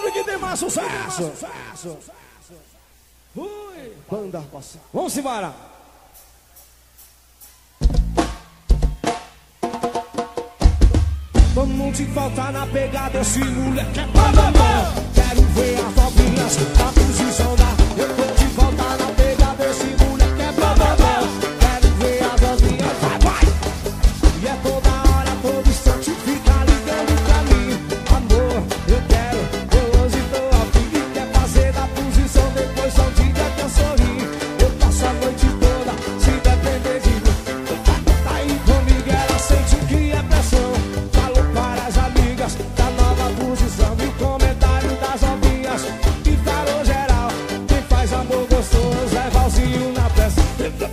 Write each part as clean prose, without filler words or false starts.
sabe que tem mais sucesso. Ui. Banda passada. Vamos embora. Vamos te faltar na pegada, esse moleque é bababá. Quero ver as novinhas na posição da. Eu vou te faltar na pegada, esse moleque é bababá. Quero ver as novinhas, vai, vai. E é toda hora, todo instante, fica ligando pra mim. Amor, eu quero, eu hoje tô afim. Quer fazer da posição, depois só diga que eu sorri. Eu passo a noite toda, se depender de mim. Tá aí comigo, ela sente que é pressão. Da nova posição e comentário das novinhas. E falou geral, quem faz amor gostoso é Valzinho na peça.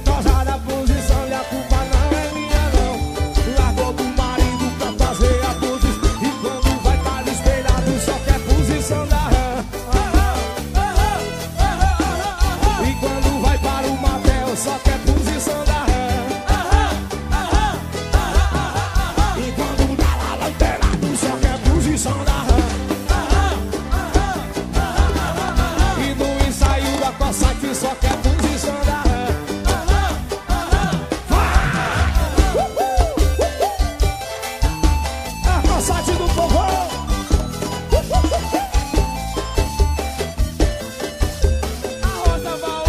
Causa da posição e a culpa não é minha não. Largou do marido pra fazer a posição. E quando vai para espelhado só quer posição da rã. E quando vai para o motel só quer posição da rã. E quando dá lá lanterado só quer posição da rã. E no ensaio da coça que só quer posição da rã. A passagem do povo. A roda vai.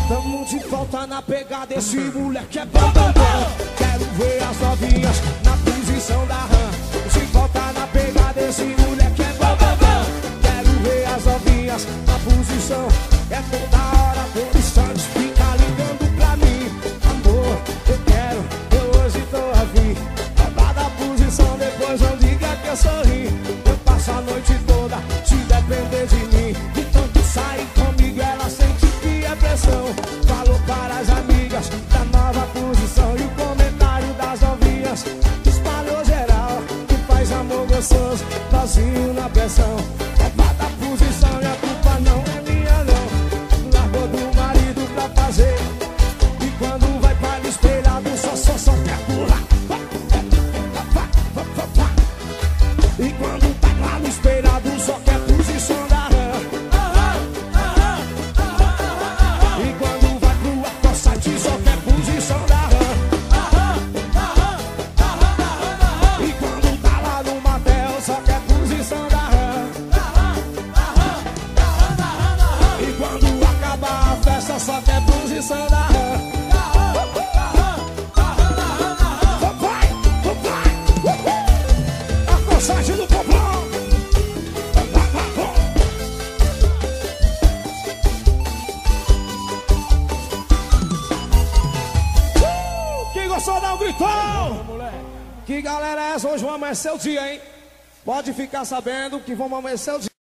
Tamo de volta na pegada, esse moleque é bababá. Quero ver as novinhas na posição da rã. Se volta na pegada, esse moleque é bababá. Quero ver as novinhas na posição. É toda hora, todo instante, fica ligando pra mim. Amor, eu quero, eu hoje tô afim. Levar da posição, depois não diga que eu sorri. Eu passo a noite toda, se depender de mim. Então tu sai comigo, ela sente que é pressão. Falou para as amigas da nova posição. E o comentário das novinhas espalhou geral. Que faz amor gostoso, Valzinho na pressão. Leva da posição e a culpa não é minha não. Largou do marido pra fazer. E quando vai para o espelhado só quer pular. E quando tá lá no espelhado só quer posição da rã. E quando vai pro acossate só quer posição da rã. E quando tá lá no motel só quer posição da rã. E quando acaba a festa só quer posição da rã. A coçagem do povão. Quem gostou dá um gritão. Que galera é essa? Hoje vamos amanhecer o dia, hein? Pode ficar sabendo que vamos amanhecer o dia.